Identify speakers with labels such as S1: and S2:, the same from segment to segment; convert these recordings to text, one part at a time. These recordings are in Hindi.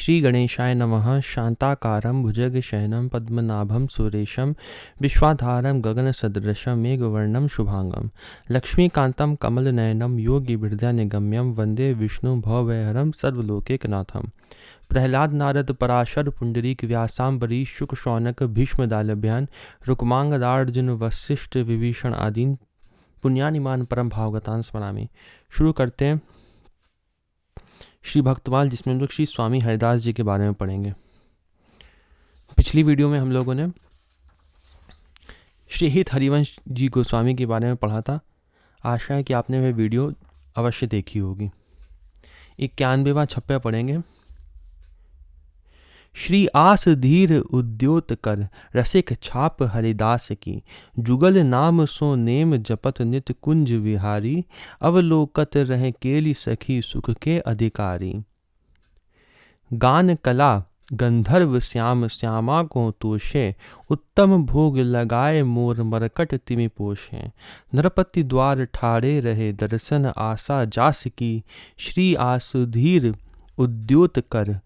S1: श्री गणेशाय नमः। शांताकारं भुजगशयनं पद्मनाभं सुरेशं विश्वाधारं गगनसदृशं मेघवर्णं शुभांगं लक्ष्मीकान्तं कमलनयनं योगिभिर्ध्यानगम्यं वन्दे विष्णु भवभयहरं सर्वलोकैकनाथं। प्रहलाद नारद पराशर पुंडरीक व्यासाम्बरीश शुक शौनक भीष्मदालभ्यान रुक्मांगदार्जुन वशिष्ठ विभीषण आदीन पुण्यानिमान परम भावगतान स्मरामि। शुरू करते हैं श्री भक्तमाल, जिसमें हम लोग श्री स्वामी हरिदास जी के बारे में पढ़ेंगे। पिछली वीडियो में हम लोगों ने श्री हित हरिवंश जी गोस्वामी के बारे में पढ़ा था। आशा है कि आपने वह वीडियो अवश्य देखी होगी। 91वां छप्पा पढ़ेंगे। श्री आस धीर उद्योत कर रसिक छाप हरिदास की, जुगल नाम सो नेम जपत नित कुंज विहारी, अवलोकत रहे केली सखी सुख के अधिकारी। गान कला गंधर्व श्याम श्यामा को तोषे, उत्तम भोग लगाए मोर मरकट तिमि पोषे। नरपति द्वार ठाड़े रहे दर्शन आशा जास की, श्री आसुधीर उद्योत कर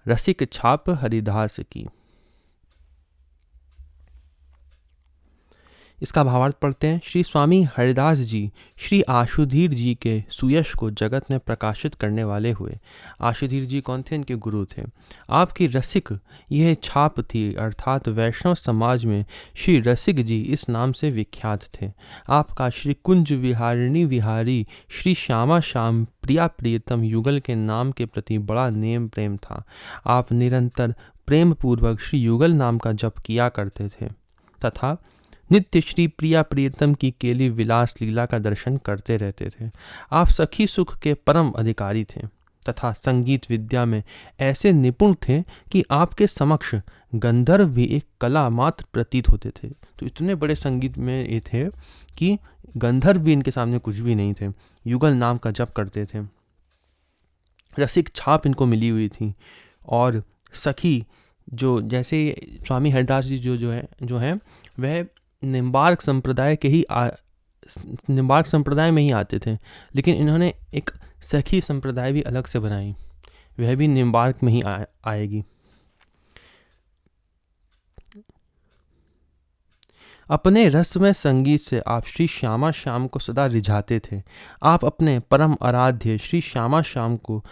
S1: रसिक छाप हरिदास की। इसका भावार्थ पढ़ते हैं। श्री स्वामी हरिदास जी श्री आशुधीर जी के सुयश को जगत में प्रकाशित करने वाले हुए। आशुधीर जी कौन थे? इनके गुरु थे। आपकी रसिक यह छाप थी, अर्थात वैष्णव समाज में श्री रसिक जी इस नाम से विख्यात थे। आपका श्री कुंज विहारिणी विहारी श्री श्यामा श्याम प्रिया प्रियतम युगल के नाम के प्रति बड़ा नेम प्रेम था। आप निरंतर प्रेम पूर्वक श्री युगल नाम का जप किया करते थे तथा नित्य श्री प्रिया प्रियतम की केली विलास लीला का दर्शन करते रहते थे। आप सखी सुख के परम अधिकारी थे तथा संगीत विद्या में ऐसे निपुण थे कि आपके समक्ष गंधर्व भी एक कला मात्र प्रतीत होते थे। तो इतने बड़े संगीत में ये थे कि गंधर्व भी इनके सामने कुछ भी नहीं थे। युगल नाम का जप करते थे। रसिक छाप इनको मिली हुई थी और सखी जो जैसे स्वामी हरिदास जी जो है वह निम्बार्क संप्रदाय के ही निम्बार्क संप्रदाय में ही आते थे, लेकिन इन्होंने एक सखी संप्रदाय भी अलग से बनाई, वह भी निम्बार्क में ही आएगी। अपने रसमय संगीत से आप श्री श्यामा श्याम को सदा रिझाते थे। आप अपने परम आराध्य श्री श्यामा श्याम को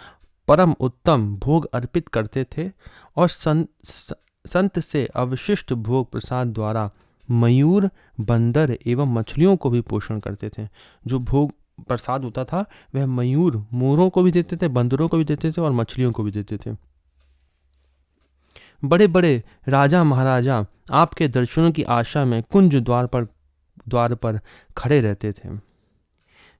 S1: परम उत्तम भोग अर्पित करते थे और संत से अवशिष्ट भोग प्रसाद द्वारा मयूर, बंदर एवं मछलियों को भी पोषण करते थे। जो भोग प्रसाद होता था वह मयूर, मोरों को भी देते थे, बंदरों को भी देते थे और मछलियों को भी देते थे। बड़े बड़े राजा महाराजा आपके दर्शनों की आशा में कुंज द्वार पर खड़े रहते थे।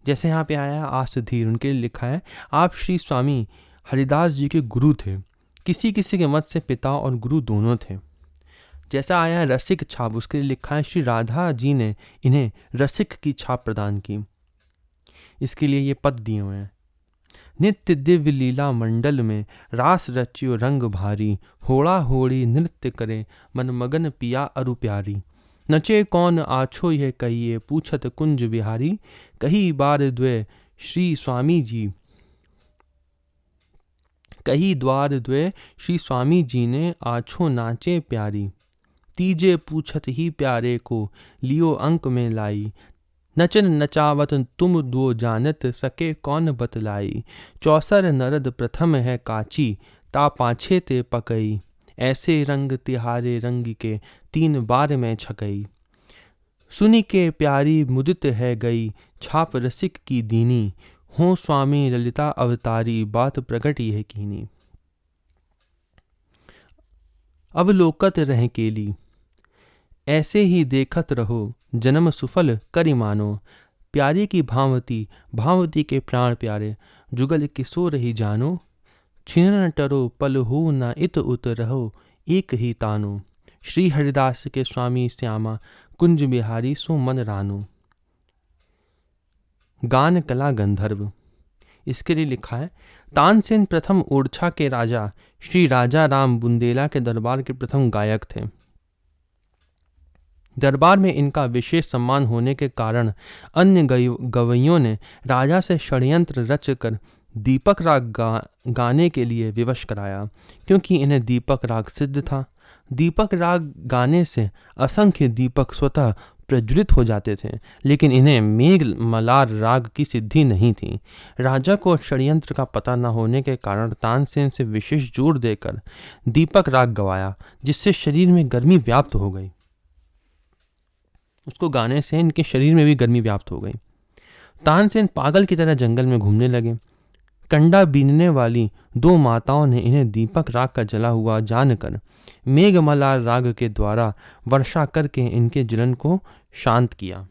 S1: जैसे यहाँ पे आया आसधीर, उनके लिए लिखा है आप श्री स्वामी हरिदास जी के गुरु थे। किसी किसी के मत से पिता और गुरु दोनों थे। जैसा आया है रसिक छाप, उसके लिए लिखा है श्री राधा जी ने इन्हें रसिक की छाप प्रदान की। इसके लिए ये पद दिए हुए हैं। नित्य दिव्य लीला मंडल में रास रचियो रंग भारी, होड़ा होड़ी नृत्य करे मन मगन पिया अरु प्यारी। नचे कौन आछो यह कहिए पूछत कुंज बिहारी, कही बार द्वे श्री स्वामी जी कही द्वार द्वे श्री स्वामी जी ने आछो नाचे प्यारी। तीजे पूछत ही प्यारे को लियो अंक में लाई, नचन नचावत तुम दो जानत सके कौन बतलाई। चौसर नरद प्रथम है काची, ता पाछे ते पकई, ऐसे रंग तिहारे रंग के 3 बार में छकई। सुनी के प्यारी मुदित है गई, छाप रसिक की दीनी, हो स्वामी ललिता अवतारी बात प्रकट यह कीनी। अवलोकत रहे केली, ऐसे ही देखत रहो जन्म सुफल करि मानो। प्यारी की भावती, भावती के प्राण प्यारे, जुगल किशोर ही जानो। छिन्न टरो पल हो न इत उत रहो, एक ही तानो। श्री हरिदास के स्वामी श्यामा कुंज बिहारी सो मन रानो। गान कला गंधर्व, इसके लिए लिखा है तानसेन प्रथम ओरछा के राजा श्री राजा राम बुंदेला के दरबार के प्रथम गायक थे। दरबार में इनका विशेष सम्मान होने के कारण अन्य गवैयों ने राजा से षड्यंत्र रचकर दीपक राग गाने के लिए विवश कराया, क्योंकि इन्हें दीपक राग सिद्ध था। दीपक राग गाने से असंख्य दीपक स्वतः प्रज्वलित हो जाते थे, लेकिन इन्हें मेघ मलार राग की सिद्धि नहीं थी। राजा को षड्यंत्र का पता न होने के कारण तानसेन से विशेष जोर देकर दीपक राग गवाया, जिससे शरीर में गर्मी व्याप्त हो गई। उसको गाने से इनके शरीर में भी गर्मी व्याप्त हो गई। तानसेन पागल की तरह जंगल में घूमने लगे। कंडा बीनने वाली दो माताओं ने इन्हें दीपक राग का जला हुआ जानकर मेघमलार राग के द्वारा वर्षा करके इनके जलन को शांत किया।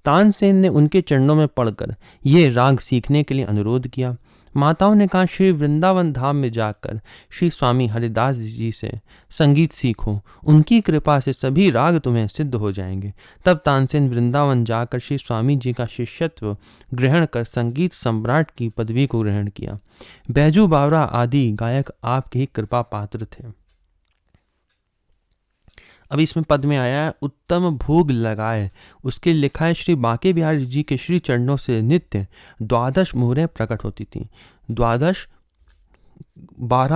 S1: तानसेन ने उनके चरणों में पड़कर ये राग सीखने के लिए अनुरोध किया। माताओं ने कहा, श्री वृंदावन धाम में जाकर श्री स्वामी हरिदास जी से संगीत सीखो, उनकी कृपा से सभी राग तुम्हें सिद्ध हो जाएंगे। तब तानसेन वृंदावन जाकर श्री स्वामी जी का शिष्यत्व ग्रहण कर संगीत सम्राट की पदवी को ग्रहण किया। बैजू बावरा आदि गायक आपके ही कृपा पात्र थे। अभी इसमें पद में आया है उत्तम भोग लगाए, उसके लिखा है श्री बांके बिहारी जी के श्री चरणों से नित्य 12 मोहरें प्रकट होती थी। 12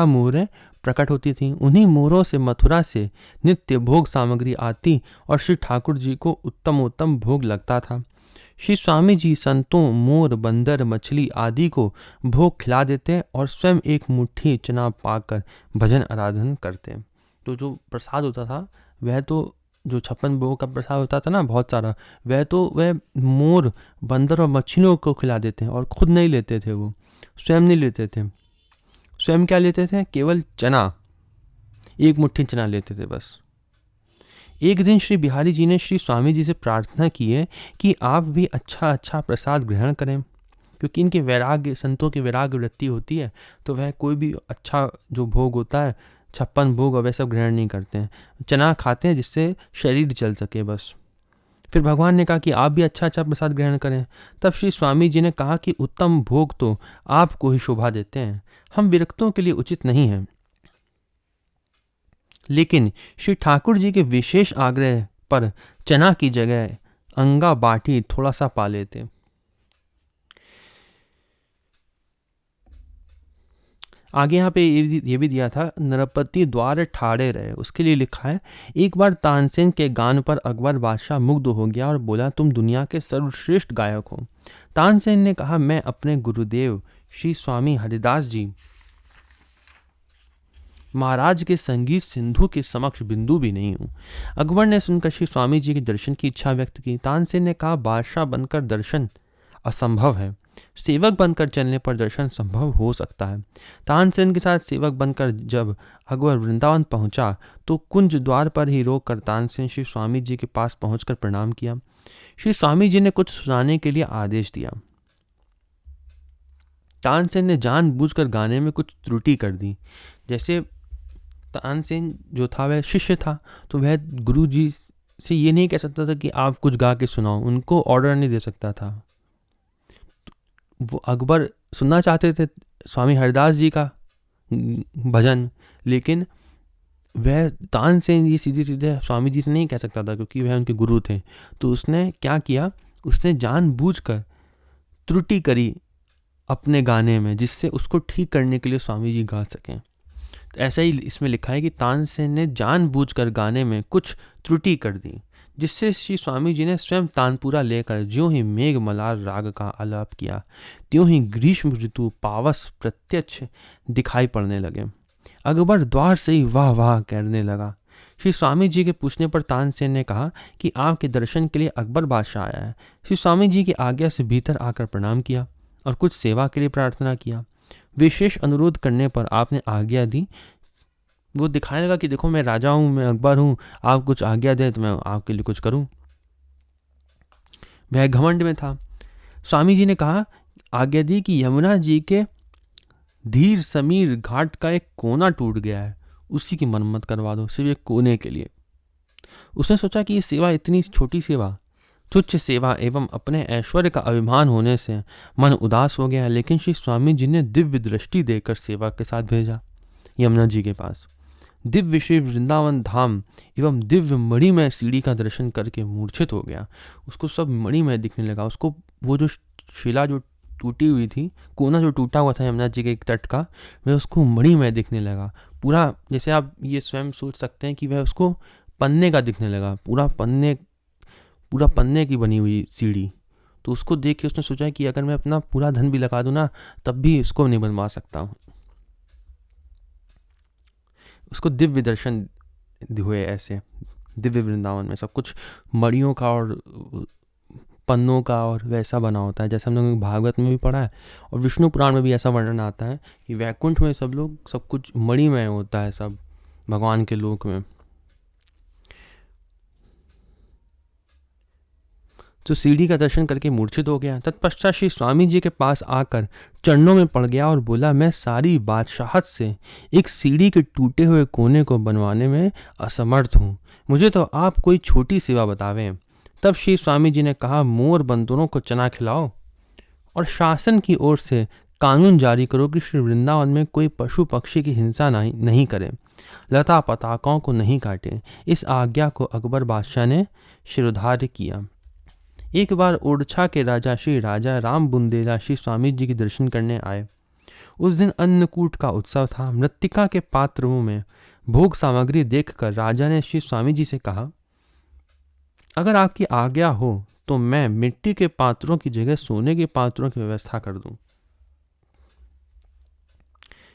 S1: मोहरें प्रकट होती थीं। उन्हीं मोहरों से मथुरा से नित्य भोग सामग्री आती और श्री ठाकुर जी को उत्तम भोग लगता था। श्री स्वामी जी संतों, मोर, बंदर, मछली आदि को भोग खिला देते और स्वयं एक मुट्ठी चना पाकर भजन आराधन करते। तो जो प्रसाद होता था वह तो जो 56 भोग का प्रसाद होता था ना, बहुत सारा, वह मोर, बंदर और मछलियों को खिला देते हैं और खुद नहीं लेते थे, वो स्वयं नहीं लेते थे। स्वयं क्या लेते थे? केवल चना, एक मुट्ठी चना लेते थे बस। एक दिन श्री बिहारी जी ने श्री स्वामी जी से प्रार्थना की है कि आप भी अच्छा प्रसाद ग्रहण करें, क्योंकि इनके वैराग्य, संतों की वैराग्य वृत्ति होती है, तो वह कोई भी अच्छा जो भोग होता है, 56 भोग और वह सब ग्रहण नहीं करते हैं, चना खाते हैं जिससे शरीर चल सके बस। फिर भगवान ने कहा कि आप भी अच्छा प्रसाद ग्रहण करें। तब श्री स्वामी जी ने कहा कि उत्तम भोग तो आपको ही शोभा देते हैं, हम विरक्तों के लिए उचित नहीं हैं। लेकिन श्री ठाकुर जी के विशेष आग्रह पर चना की जगह अंगा बाटी थोड़ा सा पा लेते। आगे यहाँ पे ये भी दिया था, नरपति द्वार ठाड़े रहे, उसके लिए लिखा है, एक बार तानसेन के गान पर अकबर बादशाह मुग्ध हो गया और बोला, तुम दुनिया के सर्वश्रेष्ठ गायक हो। तानसेन ने कहा, मैं अपने गुरुदेव श्री स्वामी हरिदास जी महाराज के संगीत सिंधु के समक्ष बिंदु भी नहीं हूँ। अकबर ने सुनकर श्री स्वामी जी के दर्शन की इच्छा व्यक्त की। तानसेन ने कहा, बादशाह बनकर दर्शन असंभव है, सेवक बनकर चलने पर दर्शन संभव हो सकता है। तानसेन के साथ सेवक बनकर जब अकबर वृंदावन पहुंचा तो कुंज द्वार पर ही रोक कर तानसेन श्री स्वामी जी के पास पहुंचकर प्रणाम किया। श्री स्वामी जी ने कुछ सुनाने के लिए आदेश दिया। तानसेन ने जानबूझकर गाने में कुछ त्रुटि कर दी। जैसे तानसेन जो था वह शिष्य था, तो वह गुरु जी से ये नहीं कह सकता था कि आप कुछ गा के सुनाओ, उनको ऑर्डर नहीं दे सकता था। वो अकबर सुनना चाहते थे स्वामी हरिदास जी का भजन, लेकिन वह तानसेन जी सीधे स्वामी जी से नहीं कह सकता था, क्योंकि वह उनके गुरु थे। तो उसने क्या किया, उसने जानबूझकर त्रुटि करी अपने गाने में, जिससे उसको ठीक करने के लिए स्वामी जी गा सकें। तो ऐसा ही इसमें लिखा है कि तानसेन ने जानबूझकर गाने में कुछ त्रुटि कर दी, जिससे श्री स्वामी जी ने स्वयं तानपुरा लेकर ज्यों ही मेघ मलार राग का आलाप किया, त्यों ही ग्रीष्म ऋतु पावस प्रत्यक्ष दिखाई पड़ने लगे। अकबर द्वार से ही वाह वाह करने लगा। श्री स्वामी जी के पूछने पर तानसेन ने कहा कि आपके दर्शन के लिए अकबर बादशाह आया है। श्री स्वामी जी की आज्ञा से भीतर आकर प्रणाम किया और कुछ सेवा के लिए प्रार्थना किया। विशेष अनुरोध करने पर आपने आज्ञा दी। वो दिखाने लगा कि देखो मैं राजा हूँ, मैं अकबर हूँ, आप कुछ आज्ञा दें तो मैं आपके लिए कुछ करूँ। वह घमंड में था। स्वामी जी ने कहा, आज्ञा दी कि यमुना जी के धीर समीर घाट का एक कोना टूट गया है, उसी की मरम्मत करवा दो, सिर्फ एक कोने के लिए। उसने सोचा कि ये सेवा, इतनी छोटी सेवा, तुच्छ सेवा एवं अपने ऐश्वर्य का अभिमान होने से मन उदास हो गया। लेकिन श्री स्वामी जी ने दिव्य दृष्टि देकर सेवा के साथ भेजा यमुना जी के पास। दिव्य श्री वृंदावन धाम एवं दिव्य मणिमय सीढ़ी का दर्शन करके मूर्छित हो गया। उसको सब मणिमय दिखने लगा। उसको वो जो शिला जो टूटी हुई थी, कोना जो टूटा हुआ था यमुना जी के एक तट का, वह उसको मणिमय दिखने लगा। पूरा जैसे आप ये स्वयं सोच सकते हैं कि वह उसको पन्ने का दिखने लगा, पूरा पन्ने की बनी हुई सीढ़ी। तो उसको देख के उसने सोचा कि अगर मैं अपना पूरा धन भी लगा दूं ना, तब भी इसको नहीं बनवा सकता हूँ। उसको दिव्य दर्शन हुए ऐसे दिव्य वृंदावन में सब कुछ मड़ियों का और पन्नों का और वैसा बना होता है, जैसे हम लोग भागवत में भी पढ़ा है और विष्णु पुराण में भी ऐसा वर्णन आता है कि वैकुंठ में सब कुछ मणिमय होता है, सब भगवान के लोक में। तो सीढ़ी का दर्शन करके मूर्छित हो गया। तत्पश्चात श्री स्वामी जी के पास आकर चरणों में पड़ गया और बोला, मैं सारी बादशाहत से एक सीढ़ी के टूटे हुए कोने को बनवाने में असमर्थ हूँ, मुझे तो आप कोई छोटी सेवा बतावें। तब श्री स्वामी जी ने कहा, मोर बंदरों को चना खिलाओ और शासन की ओर से कानून जारी करो कि श्री वृंदावन में कोई पशु पक्षी की हिंसा नहीं करे, लता पताकाओं को नहीं काटे। इस आज्ञा को अकबर बादशाह ने शिरोधार्य किया। एक बार ओरछा के राजा श्री राजा राम बुंदेला श्री स्वामी जी के दर्शन करने आए। उस दिन अन्नकूट का उत्सव था। मृत्तिका के पात्रों में भोग सामग्री देखकर राजा ने श्री स्वामी जी से कहा, अगर आपकी आज्ञा हो तो मैं मिट्टी के पात्रों की जगह सोने के पात्रों की व्यवस्था कर दूं।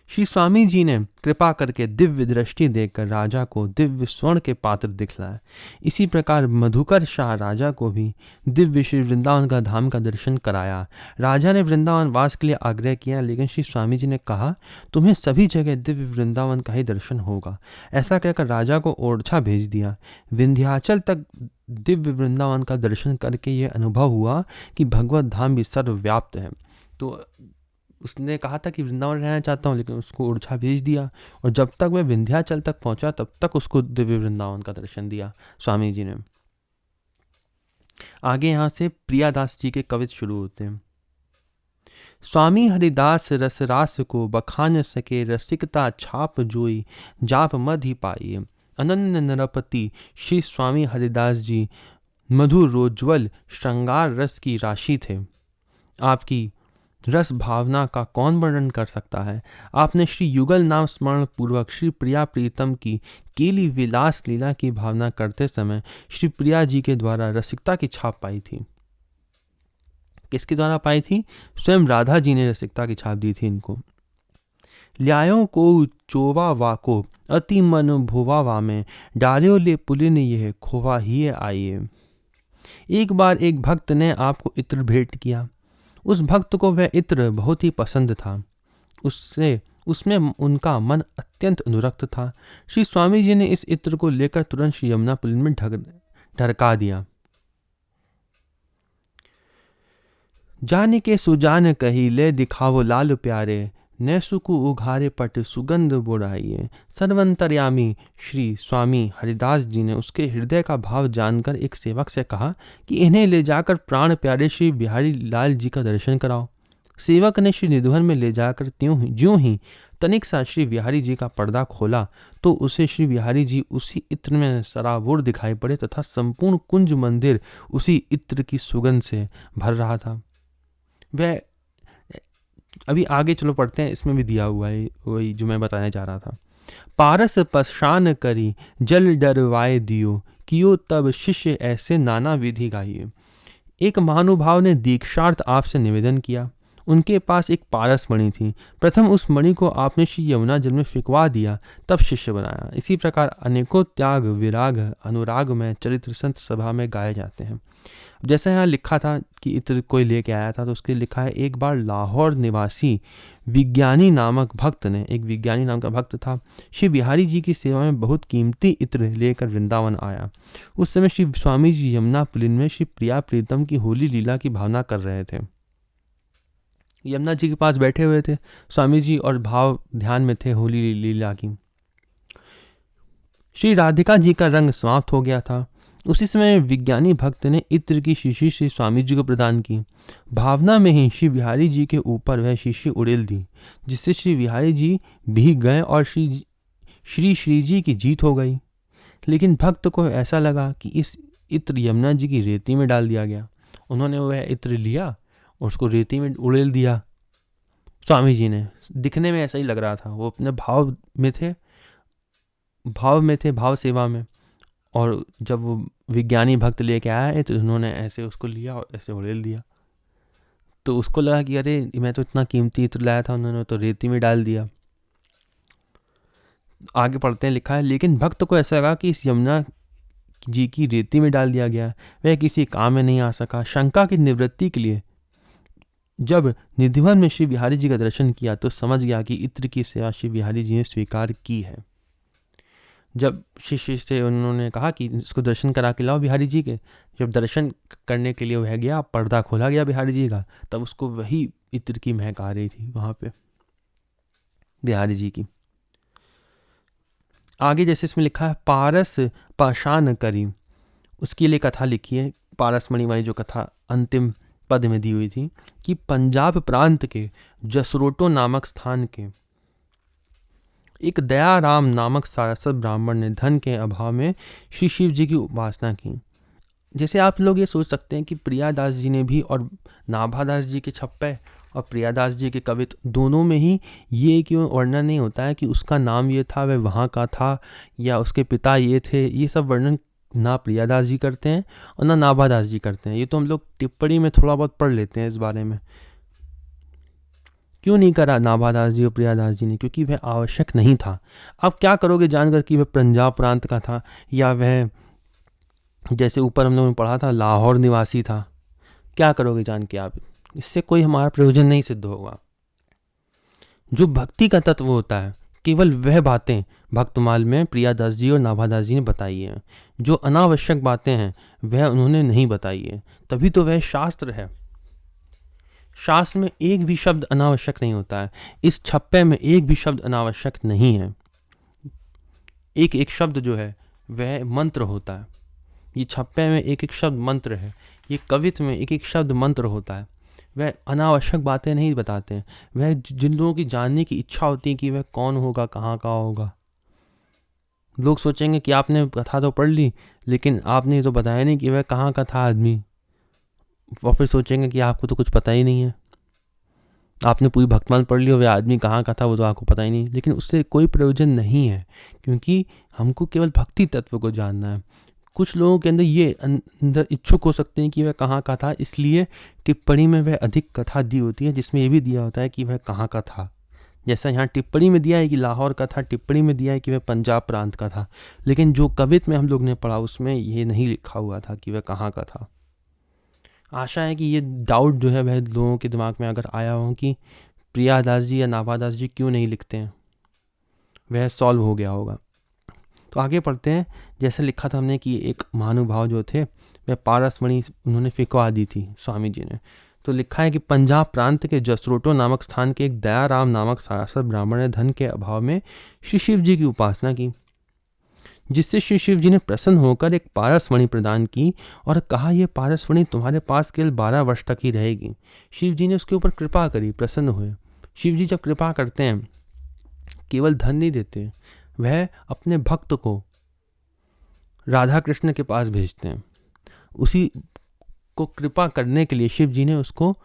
S1: श्री स्वामी जी ने कृपा करके दिव्य दृष्टि देकर राजा को दिव्य स्वर्ण के पात्र दिखलाए। इसी प्रकार मधुकर शाह राजा को भी दिव्य श्री वृंदावन का धाम का दर्शन कराया। राजा ने वृंदावन वास के लिए आग्रह किया, लेकिन श्री स्वामी जी ने कहा, तुम्हें सभी जगह दिव्य वृंदावन का ही दर्शन होगा। ऐसा कहकर राजा को ओरछा भेज दिया। विंध्याचल तक दिव्य वृंदावन का दर्शन करके यह अनुभव हुआ कि भगवत धाम भी सर्वव्याप्त है। तो उसने कहा था कि वृंदावन रहना चाहता हूँ, लेकिन उसको ओरछा भेज दिया और जब तक वह विंध्याचल तक पहुंचा तब तक उसको दिव्य वृंदावन का दर्शन दिया स्वामी जी ने। आगे यहाँ से प्रियादास जी के कवित शुरू होते हैं। स्वामी हरिदास रसरास को बखान सके, रसिकता छाप जोई जाप मधि पाइए। अनन्य नरपति श्री स्वामी हरिदास जी मधुर रोज्वल श्रृंगार रस की राशि थे। आपकी रस भावना का कौन वर्णन कर सकता है। आपने श्री युगल नाम स्मरण पूर्वक श्री प्रिया प्रीतम की केली विलास लीला की भावना करते समय श्री प्रिया जी के द्वारा रसिकता की छाप पाई थी। किसके द्वारा पाई थी? स्वयं राधा जी ने रसिकता की छाप दी थी इनको। ल्यायो को चोवा वाको अति मन भोवा वा में, डालियो ले पुलिन यह खोवा ही आइए। एक बार एक भक्त ने आपको इत्र भेंट किया। उस भक्त को वह इत्र बहुत ही पसंद था। उसमें उनका मन अत्यंत अनुरक्त था। श्री स्वामी जी ने इस इत्र को लेकर तुरंत श्री यमुना पुलिन में ढरका दिया। जाने के सुजान कही ले दिखावो लाल प्यारे, न सुकु उघारे पट सुगंध बोराइए। सर्वंतर्यामी श्री स्वामी हरिदास जी ने उसके हृदय का भाव जानकर एक सेवक से कहा कि इन्हें ले जाकर प्राण प्यारे श्री बिहारी लाल जी का दर्शन कराओ। सेवक ने श्री निधवन में ले जाकर ज्यों ही तनिक सा श्री बिहारी जी का पर्दा खोला तो उसे श्री बिहारी जी उसी इत्र में सराबोर दिखाई पड़े तथा संपूर्ण कुंज मंदिर उसी इत्र की सुगंध से भर रहा था। वह अभी आगे चलो पढ़ते हैं, इसमें भी दिया हुआ है वही जो मैं बताने जा रहा था। पारस पशान करी जल डरवाए दियो, कियो तब शिष्य ऐसे नाना विधि गाइए। एक महानुभाव ने दीक्षार्थ आपसे निवेदन किया। उनके पास एक पारस मणि थी। प्रथम उस मणि को आपने श्री यमुना जल में फिकवा दिया, तब शिष्य बनाया। इसी प्रकार अनेकों त्याग विराग अनुराग में चरित्र संत सभा में गाए जाते हैं। जैसा यहाँ लिखा था कि इत्र कोई लेके आया था, तो उसके लिखा है, एक बार लाहौर निवासी विज्ञानी नामक भक्त ने, एक विज्ञानी नाम का भक्त था, श्री बिहारी जी की सेवा में बहुत कीमती इत्र लेकर वृंदावन आया। उस समय श्री स्वामी जी यमुना पुलिन में श्री प्रिया प्रीतम की होली लीला की भावना कर रहे थे। यमुना जी के पास बैठे हुए थे स्वामी जी और भाव ध्यान में थे होली लीला की। श्री राधिका जी का रंग समाप्त हो गया था। उसी समय विज्ञानी भक्त ने इत्र की शीशी श्री स्वामी जी को प्रदान की। भावना में ही श्री बिहारी जी के ऊपर वह शीशी उड़ेल दी, जिससे श्री बिहारी जी भीग गए और श्री श्री जी की जीत हो गई। लेकिन भक्त को ऐसा लगा कि इस इत्र यमुना जी की रेती में डाल दिया गया। उन्होंने वह इत्र लिया और उसको रेती में उड़ेल दिया स्वामी जी ने। दिखने में ऐसा ही लग रहा था, वो अपने भाव में थे, भाव सेवा में। और जब वो विज्ञानी भक्त लेके आया तो उन्होंने ऐसे उसको लिया और ऐसे उड़ेल दिया। तो उसको लगा कि अरे मैं तो इतना कीमती इत्र लाया था, उन्होंने तो रेती में डाल दिया। आगे पढ़ते हैं, लिखा है, लेकिन भक्त को ऐसा लगा कि इस यमुना जी की रेती में डाल दिया गया, वह किसी काम में नहीं आ सका। शंका की निवृत्ति के लिए जब निधिवन में श्री बिहारी जी का दर्शन किया तो समझ गया कि इत्र की सेवा श्री बिहारी जी ने स्वीकार की है। जब शिष्य से उन्होंने कहा कि इसको दर्शन करा के लाओ बिहारी जी के, जब दर्शन करने के लिए वह गया, पर्दा खोला गया बिहारी जी का, तब उसको वही इत्र की महक आ रही थी वहाँ पे बिहारी जी की। आगे जैसे इसमें लिखा है, पारस पाषाण करी, उसके लिए कथा लिखी है। पारस मणि वाली जो कथा अंतिम पद में दी हुई थी कि पंजाब प्रांत के जसरोटो नामक स्थान के एक दयाराम नामक सारस्वत ब्राह्मण ने धन के अभाव में श्री शिव जी की उपासना की। जैसे आप लोग ये सोच सकते हैं कि प्रियादास जी ने भी, और नाभादास जी के छप्पे और प्रियादास जी के कवित दोनों में ही ये क्यों वर्णन नहीं होता है कि उसका नाम ये था, वह वहाँ का था, या उसके पिता ये थे। ये सब वर्णन ना प्रियादास जी करते हैं और ना नाभादास जी करते हैं। ये तो हम लोग टिप्पणी में थोड़ा बहुत पढ़ लेते हैं इस बारे में। क्यों नहीं करा नाभादास जी और प्रियादास जी ने? क्योंकि वह आवश्यक नहीं था। अब क्या करोगे जानकर कि वह पंजाब प्रांत का था, या वह जैसे ऊपर हम लोगों ने पढ़ा था लाहौर निवासी था? क्या करोगे जान के आप? इससे कोई हमारा प्रयोजन नहीं सिद्ध होगा। जो भक्ति का तत्व होता है, केवल वह बातें भक्तमाल में प्रियादास जी और नाभादास जी ने बताई हैं। जो अनावश्यक बातें हैं वह उन्होंने नहीं बताई है, तभी तो वह शास्त्र है। शास्त्र में एक भी शब्द अनावश्यक नहीं होता है। इस छप्पे में एक भी शब्द अनावश्यक नहीं है। एक एक शब्द जो है वह मंत्र होता है। ये छप्पे में एक एक शब्द मंत्र है। ये कवित्व में एक एक शब्द मंत्र होता है। वह अनावश्यक बातें नहीं बताते हैं। वह जिन लोगों की जानने की इच्छा होती है कि वह कौन होगा, कहाँ का होगा। लोग सोचेंगे कि आपने कथा तो पढ़ ली, लेकिन आपने तो बताया नहीं कि वह कहाँ का था आदमी। और फिर सोचेंगे कि आपको तो कुछ पता ही नहीं है। आपने पूरी भक्तमाल पढ़ ली और वह आदमी कहाँ का था वो तो आपको पता ही नहीं। लेकिन उससे कोई प्रयोजन नहीं है, क्योंकि हमको केवल भक्ति तत्व को जानना है। कुछ लोगों के अंदर ये अंदर इच्छुक हो सकते हैं कि वह कहाँ का था, इसलिए टिप्पणी में वह अधिक कथा दी होती है जिसमें यह भी दिया होता है कि वह कहाँ का था। जैसा यहाँ टिप्पणी में दिया है कि लाहौर का था, टिप्पणी में दिया है कि वह पंजाब प्रांत का था, लेकिन जो कवित्व में हम लोग ने पढ़ा उसमें ये नहीं लिखा हुआ था कि वह कहाँ का था। आशा है कि ये डाउट जो है वह लोगों के दिमाग में अगर आया हो कि प्रियादास जी या नाभादास जी क्यों नहीं लिखते हैं, वह सॉल्व हो गया होगा। तो आगे पढ़ते हैं। जैसे लिखा था हमने कि एक महानुभाव जो थे वह पारसमणि उन्होंने फिकवा दी थी स्वामी जी ने। तो लिखा है कि पंजाब प्रांत के जसरोटो नामक स्थान के एक दयाराम नामक सारस्वत ब्राह्मण ने धन के अभाव में श्री शिव जी की उपासना की, जिससे श्री शिव जी ने प्रसन्न होकर एक पारसमणि प्रदान की और कहा, यह पारसमणि तुम्हारे पास केवल 12 वर्ष तक ही रहेगी। शिव जी ने उसके ऊपर कृपा करी, प्रसन्न हुए। शिव जी जब कृपा करते हैं केवल धन नहीं देते, वह अपने भक्त को राधा कृष्ण के पास भेजते हैं। उसी को कृपा करने के लिए शिव जी ने उसको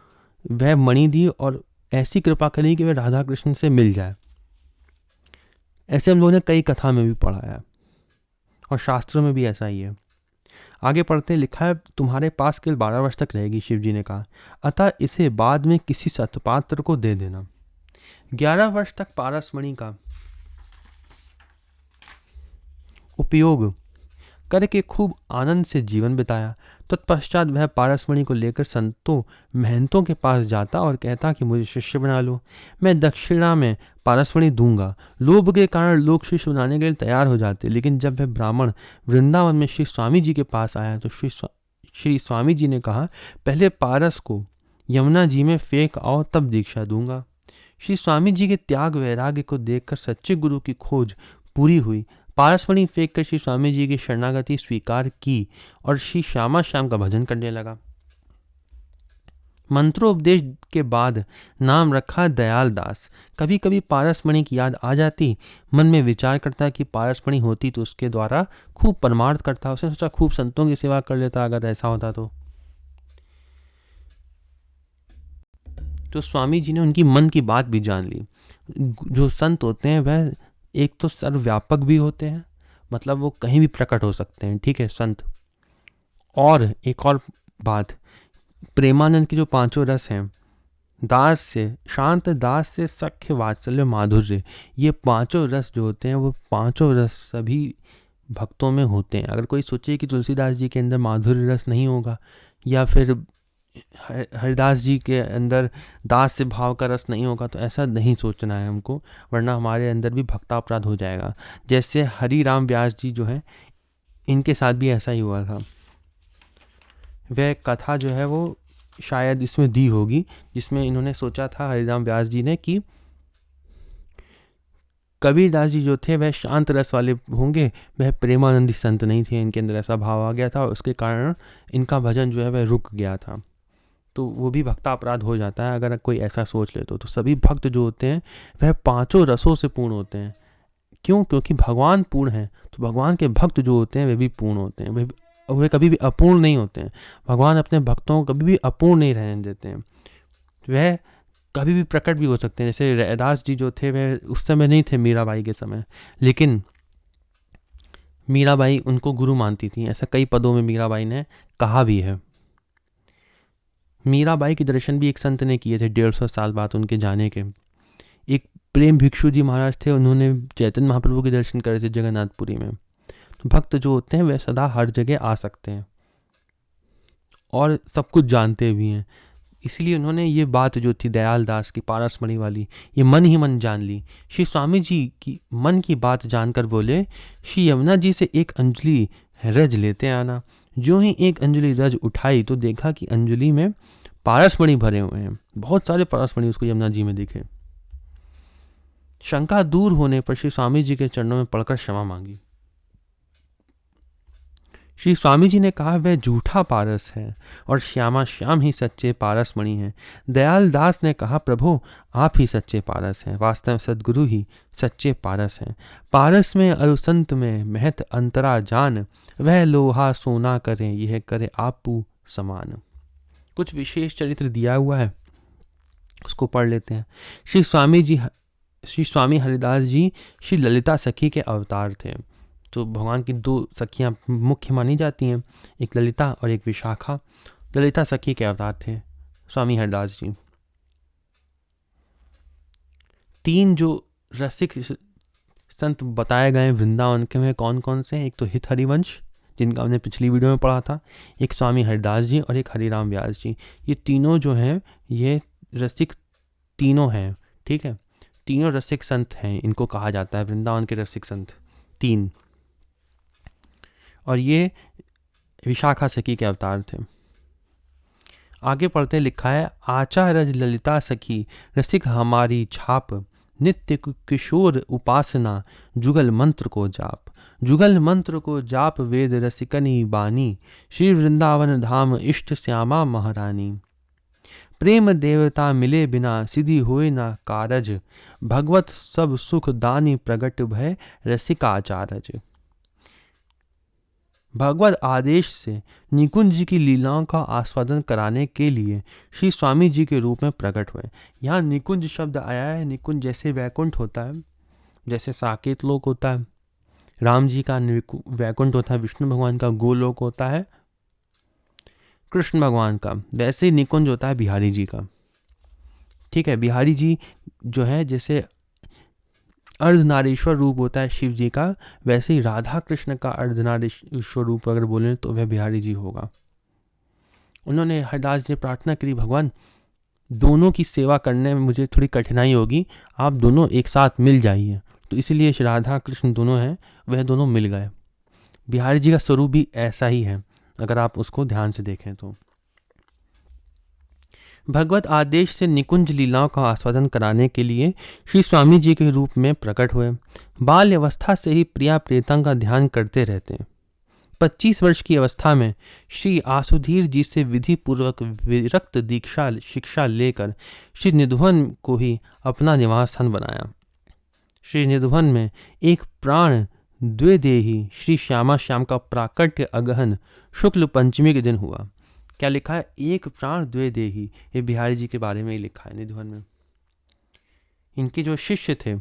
S1: वह मणि दी और ऐसी कृपा करी कि वह राधा कृष्ण से मिल जाए। ऐसे हम लोगों ने कई कथा में भी पढ़ा है और शास्त्रों में भी ऐसा ही है। आगे पढ़ते लिखा है, तुम्हारे पास केवल 12 वर्ष तक रहेगी, शिव जी ने कहा, अतः इसे बाद में किसी सत्पात्र को दे देना। 11 वर्ष तक पारसमणि का उपयोग करके खूब आनंद से जीवन बिताया। तत्पश्चात वह पारसमणि को लेकर संतों महंतों के पास जाता और कहता कि मुझे शिष्य बना लो, मैं दक्षिणा में पारसमणि दूंगा। लोभ के कारण लोग शिष्य बनाने के लिए तैयार हो जाते, लेकिन जब वह ब्राह्मण वृंदावन में श्री स्वामी जी के पास आया तो श्री स्वामी जी ने कहा, पहले पारस को यमुना जी में फेंक आओ, तब दीक्षा दूंगा। श्री स्वामी जी के त्याग वैराग्य को देखकर सच्चे गुरु की खोज पूरी हुई। पारसमणि फेंक कर श्री स्वामी जी की शरणागति स्वीकार की और श्री श्यामा श्याम का भजन करने लगा। मंत्रोपदेश के बाद नाम रखा दयाल दास। कभी कभी पारसमणि की याद आ जाती, मन में विचार करता कि पारसमणि होती तो उसके द्वारा खूब परमार्थ करता। उसने सोचा खूब संतों की सेवा कर लेता अगर ऐसा होता तो स्वामी जी ने उनकी मन की बात भी जान ली। जो संत होते हैं वह एक तो सर्वव्यापक भी होते हैं, मतलब वो कहीं भी प्रकट हो सकते हैं, ठीक है संत। और एक और बात, प्रेमानंद के जो पांचों रस हैं, दास से शांत, दास से सख्य, वात्सल्य, माधुर्य, ये पांचों रस जो होते हैं वो पांचों रस सभी भक्तों में होते हैं। अगर कोई सोचे कि तुलसीदास जी के अंदर माधुर्य रस नहीं होगा या फिर हरिदास जी के अंदर दास से भाव का रस नहीं होगा, तो ऐसा नहीं सोचना है हमको, वरना हमारे अंदर भी भक्तापराध हो जाएगा। जैसे हरि राम व्यास जी जो है, इनके साथ भी ऐसा ही हुआ था। वह कथा जो है वो शायद इसमें दी होगी, जिसमें इन्होंने सोचा था हरिराम व्यास जी ने कि कबीरदास जी जो थे वह शांत रस वाले होंगे, वह प्रेमानंदी संत नहीं थे। इनके अंदर ऐसा भाव आ गया था, उसके कारण इनका भजन जो है वह रुक गया था। तो वो भी भक्ता अपराध हो जाता है अगर कोई ऐसा सोच ले तो सभी भक्त जो होते हैं वह पांचों रसों से पूर्ण होते हैं। क्यों? क्योंकि भगवान पूर्ण है, तो भगवान के भक्त जो होते हैं वे भी पूर्ण होते हैं, वे कभी भी अपूर्ण नहीं होते हैं। भगवान अपने भक्तों को कभी भी अपूर्ण नहीं रहने देते हैं। वह कभी भी प्रकट भी हो सकते हैं। जैसे रैदास जी जो थे वह उस समय नहीं थे मीराबाई के समय, लेकिन मीराबाई उनको गुरु मानती थी। ऐसा कई पदों में मीराबाई ने कहा भी है। मीराबाई के दर्शन भी एक संत ने किए थे 150 साल बाद उनके जाने के। एक प्रेम भिक्षु जी महाराज थे, उन्होंने चैतन्य महाप्रभु के दर्शन करे थे जगन्नाथपुरी में। तो भक्त जो होते हैं वे सदा हर जगह आ सकते हैं और सब कुछ जानते भी हैं। इसलिए उन्होंने ये बात जो थी दयाल दास की पारसमणि वाली, ये मन ही मन जान ली। श्री स्वामी जी की मन की बात जानकर बोले, श्री यमुना जी से एक अंजलि रज लेते आना। जो ही एक अंजलि रज उठाई तो देखा कि अंजलि में पारसमणि भरे हुए हैं। बहुत सारे पारसमणि उसको यमुना जी में दिखे। शंका दूर होने पर श्री स्वामी जी के चरणों में पड़कर क्षमा मांगी। श्री स्वामी जी ने कहा वह झूठा पारस है और श्यामा श्याम ही सच्चे पारसमणि हैं। दयाल दास ने कहा प्रभु आप ही सच्चे पारस हैं, वास्तव में सद्गुरु ही सच्चे पारस हैं। पारस में और संत में महत अंतरा जान, वह लोहा सोना करे यह करे आपू समान। कुछ विशेष चरित्र दिया हुआ है, उसको पढ़ लेते हैं। श्री स्वामी हरिदास जी श्री ललिता सखी के अवतार थे। तो भगवान की दो सखियां मुख्य मानी जाती हैं, एक ललिता और एक विशाखा। ललिता सखी के अवतार थे स्वामी हरिदास जी। 3 जो रसिक संत बताए गए वृंदावन के में कौन कौन से हैं? एक तो हित हरिवंश, जिनका हमने पिछली वीडियो में पढ़ा था, एक स्वामी हरिदास जी और एक हरिराम व्यास जी। ये तीनों जो हैं ये रसिक तीनों हैं, ठीक है। तीनों रसिक संत हैं, इनको कहा जाता है वृंदावन के रसिक संत 3। और ये विशाखा सखी के अवतार थे। आगे पढ़ते लिखा है, आचा रज ललिता सखी रसिक हमारी छाप, नित्य किशोर उपासना जुगल मंत्र को जाप। जुगल मंत्र को जाप वेद रसिकनी बानी, श्री वृंदावन धाम इष्ट श्यामा महारानी। प्रेम देवता मिले बिना सिद्धि होए ना कारज, भगवत सब सुख दानी प्रगट भय रसिकाचारज। भगवत आदेश से निकुंज जी की लीलाओं का आस्वादन कराने के लिए श्री स्वामी जी के रूप में प्रकट हुए। यहाँ निकुंज शब्द आया है। निकुंज जैसे वैकुंठ होता है, जैसे साकेत लोक होता है, राम जी का वैकुंठ होता है, विष्णु भगवान का गोलोक होता है, कृष्ण भगवान का, वैसे ही निकुंज होता है बिहारी जी का, ठीक है। बिहारी जी जो है जैसे अर्धनारीश्वर रूप होता है शिव जी का, वैसे ही राधा कृष्ण का अर्धनारीश्वर रूप अगर बोलें तो वह बिहारी जी होगा। उन्होंने हरिदास जी प्रार्थना करी, भगवान दोनों की सेवा करने में मुझे थोड़ी कठिनाई होगी, आप दोनों एक साथ मिल जाइए। तो इसलिए राधा कृष्ण दोनों हैं, वह दोनों मिल गए। बिहारी जी का स्वरूप भी ऐसा ही है अगर आप उसको ध्यान से देखें तो। भगवत आदेश से निकुंज लीलाओं का आस्वादन कराने के लिए श्री स्वामी जी के रूप में प्रकट हुए। बाल्य अवस्था से ही प्रिया प्रियतम का ध्यान करते रहते हैं। 25 वर्ष की अवस्था में श्री आसुधीर जी से विधि पूर्वक विरक्त दीक्षा शिक्षा लेकर श्री निधुवन को ही अपना निवास स्थान बनाया। श्री निधुवन में एक प्राण द्विदेही श्री श्यामा श्याम का प्राकट्य अगहन शुक्ल पंचमी के दिन हुआ। क्या लिखा है? एक प्राण द्विदेही। ये बिहारी जी के बारे में ही लिखा है निधुवन में। इनके जो शिष्य थे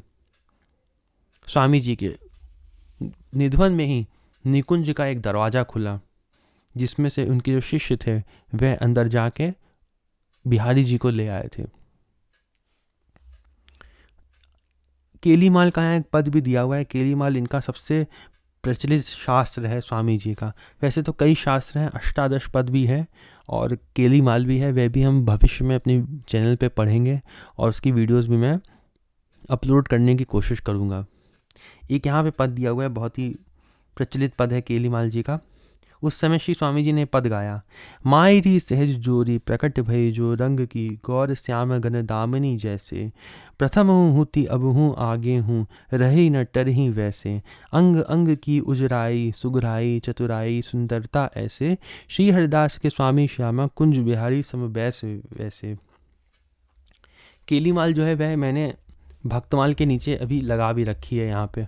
S1: स्वामी जी के, निधुवन में ही निकुंज का एक दरवाज़ा खुला जिसमें से उनके जो शिष्य थे वह अंदर जाके बिहारी जी को ले आए थे। केलीमाल का यहाँ एक पद भी दिया हुआ है। केलीमाल इनका सबसे प्रचलित शास्त्र है स्वामी जी का। वैसे तो कई शास्त्र हैं, अष्टादश पद भी है और केलीमाल भी है। वह भी हम भविष्य में अपने चैनल पे पढ़ेंगे और उसकी वीडियोस भी मैं अपलोड करने की कोशिश करूँगा। एक यहाँ पे पद दिया हुआ है, बहुत ही प्रचलित पद है केलीमाल जी का। उस समय श्री स्वामी जी ने पद गाया, मायरी सहज जोरी प्रकट भई जो रंग की गौर श्याम गन दामनी जैसे, प्रथम हूँ हुती अब हूँ आगे हूँ रही न टरही वैसे, अंग अंग की उजराई सुगराई चतुराई सुंदरता ऐसे, श्री हरिदास के स्वामी श्यामा कुंज बिहारी सम बैस वैसे। केलीमाल जो है वह मैंने भक्तमाल के नीचे अभी लगा भी रखी है यहाँ पे।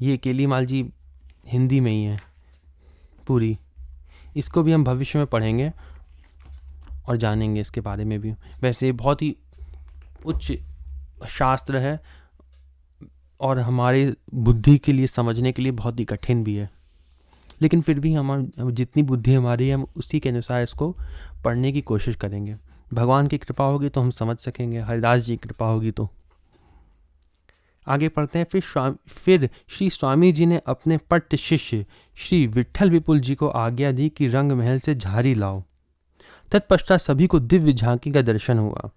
S1: ये केलीमाल जी हिंदी में ही है पूरी। इसको भी हम भविष्य में पढ़ेंगे और जानेंगे इसके बारे में भी। वैसे बहुत ही उच्च शास्त्र है और हमारे बुद्धि के लिए समझने के लिए बहुत ही कठिन भी है, लेकिन फिर भी हम जितनी बुद्धि हमारी है हम उसी के अनुसार इसको पढ़ने की कोशिश करेंगे। भगवान की कृपा होगी तो हम समझ सकेंगे, हरिदास जी की कृपा होगी तो। आगे पढ़ते हैं। फिर श्री स्वामी जी ने अपने पट्ट शिष्य श्री विट्ठल विपुल जी को आज्ञा दी कि रंग महल से झारी लाओ। तत्पश्चात सभी को दिव्य झांकी का दर्शन हुआ।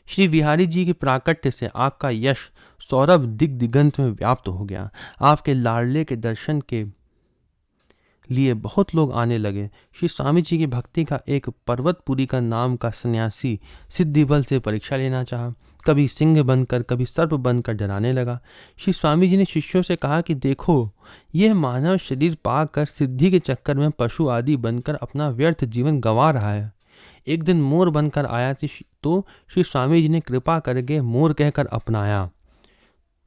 S1: श्री बिहारी जी के प्राकट्य से आपका यश सौरभ दिगंत में व्याप्त हो गया। आपके लाडले के दर्शन के लिए बहुत लोग आने लगे। श्री स्वामी जी की भक्ति का एक पर्वतपुरी का नाम का सन्यासी सिद्धिबल से परीक्षा लेना चाहा। कभी सिंह बनकर कभी सर्प बनकर डराने लगा। श्री स्वामी जी ने शिष्यों से कहा कि देखो, यह मानव शरीर पाकर सिद्धि के चक्कर में पशु आदि बनकर अपना व्यर्थ जीवन गंवा रहा है। एक दिन मोर बनकर आया तो श्री स्वामी जी ने कृपा करके मोर कहकर अपनाया।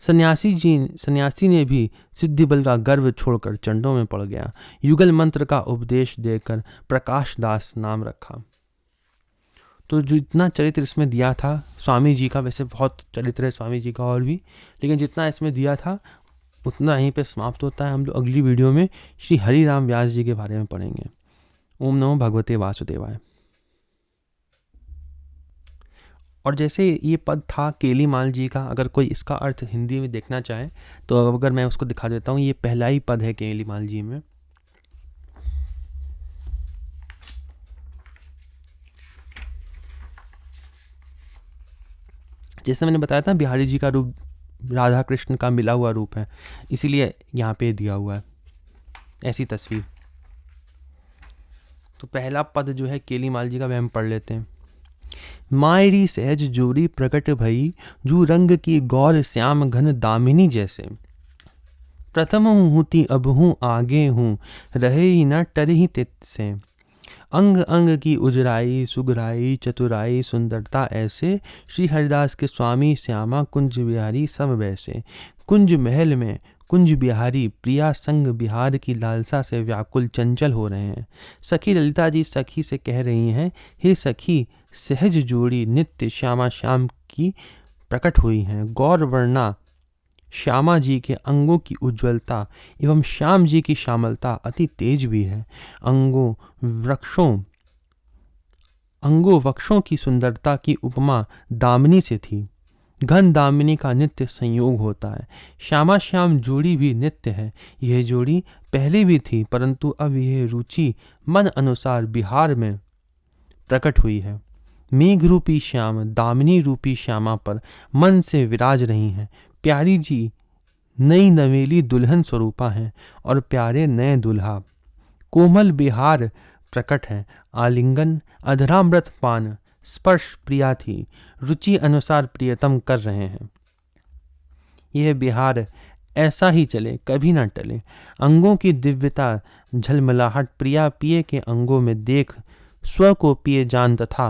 S1: सन्यासी ने भी सिद्धिबल का गर्व छोड़कर चंडों में पड़ गया। युगल मंत्र का उपदेश देकर प्रकाश दास नाम रखा। तो जितना चरित्र इसमें दिया था स्वामी जी का, वैसे बहुत चरित्र है स्वामी जी का और भी, लेकिन जितना इसमें दिया था उतना यहीं पे समाप्त होता है। हम लोग अगली वीडियो में श्री हरिराम व्यास जी के बारे में पढ़ेंगे। ओम नमो भगवते वासुदेवाय। और जैसे ये पद था केलीमाल जी का, अगर कोई इसका अर्थ हिंदी में देखना चाहे तो अगर मैं उसको दिखा देता हूँ। ये पहला ही पद है केलीमाल जी में। जैसे मैंने बताया था बिहारी जी का रूप राधा कृष्ण का मिला हुआ रूप है, इसीलिए यहाँ पे दिया हुआ है ऐसी तस्वीर। तो पहला पद जो है केलीमाल जी का वह हम पढ़ लेते हैं। मायरी सहज जोरी प्रकट भई जू रंग की गौर श्याम घन दामिनी जैसे, प्रथम हूँ हुती अब हूँ आगे हूँ रहे ही न टरही तित से, अंग अंग की उजराई सुगराई चतुराई सुंदरता ऐसे, श्री हरिदास के स्वामी श्यामा कुंज बिहारी सब वैसे। कुंज महल में कुंज बिहारी प्रिया संग बिहार की लालसा से व्याकुल चंचल हो रहे हैं। सखी ललिता जी सखी से कह रही हैं, हे सखी सहज जोड़ी नित्य श्यामा श्याम की प्रकट हुई हैं। गौर वर्णा श्यामा जी के अंगों की उज्ज्वलता एवं श्याम जी की श्यामलता अति तेज भी है। अंगों वक्षों की सुंदरता की उपमा दामिनी से थी। घन दामिनी का नित्य संयोग होता है। श्यामा श्याम जोड़ी भी नित्य है। यह जोड़ी पहले भी थी, परंतु अब यह रुचि मन अनुसार बिहार में प्रकट हुई है। मेघ रूपी श्याम दामिनी रूपी श्यामा पर मन से विराज रही हैं। प्यारी जी नई नवेली दुल्हन स्वरूपा हैं और प्यारे नए दुल्हा। कोमल बिहार प्रकट है। आलिंगन अधरामृत पान स्पर्श प्रिया थी, रुचि अनुसार प्रियतम कर रहे हैं। यह बिहार ऐसा ही चले, कभी न टले। अंगों की दिव्यता झलमलाहट प्रिया पिए के अंगों में देख, स्व को पिए जान तथा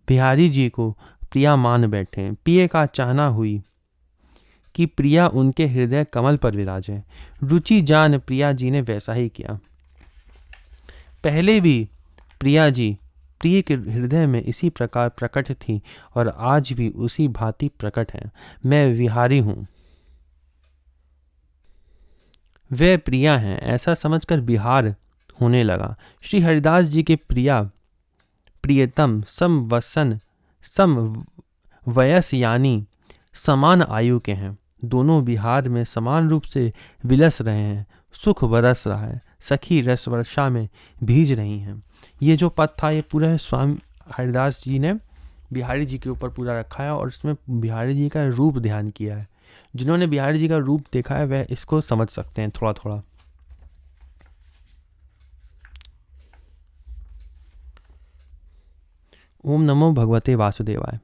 S1: बिहारी जी को प्रिया मान बैठे। पिए का चाहना हुई कि प्रिया उनके हृदय कमल पर विराजे। रुचि जान प्रिया जी ने वैसा ही किया। पहले भी प्रिया जी प्रिय के हृदय में इसी प्रकार प्रकट थी और आज भी उसी भांति प्रकट है। मैं विहारी हूँ, वे प्रिया हैं, ऐसा समझकर बिहार होने लगा। श्री हरिदास जी के प्रियतम समवसन सम वयस यानी समान आयु के हैं। दोनों बिहार में समान रूप से विलस रहे हैं। सुख बरस रहा है, सखी रस वर्षा में भीज रही हैं। ये जो पद था ये पूरा स्वामी हरिदास जी ने बिहारी जी के ऊपर पूरा रखा है और इसमें बिहारी जी का रूप ध्यान किया है। जिन्होंने बिहारी जी का रूप देखा है वह इसको समझ सकते हैं थोड़ा थोड़ा। ओम नमो भगवते वासुदेवाय।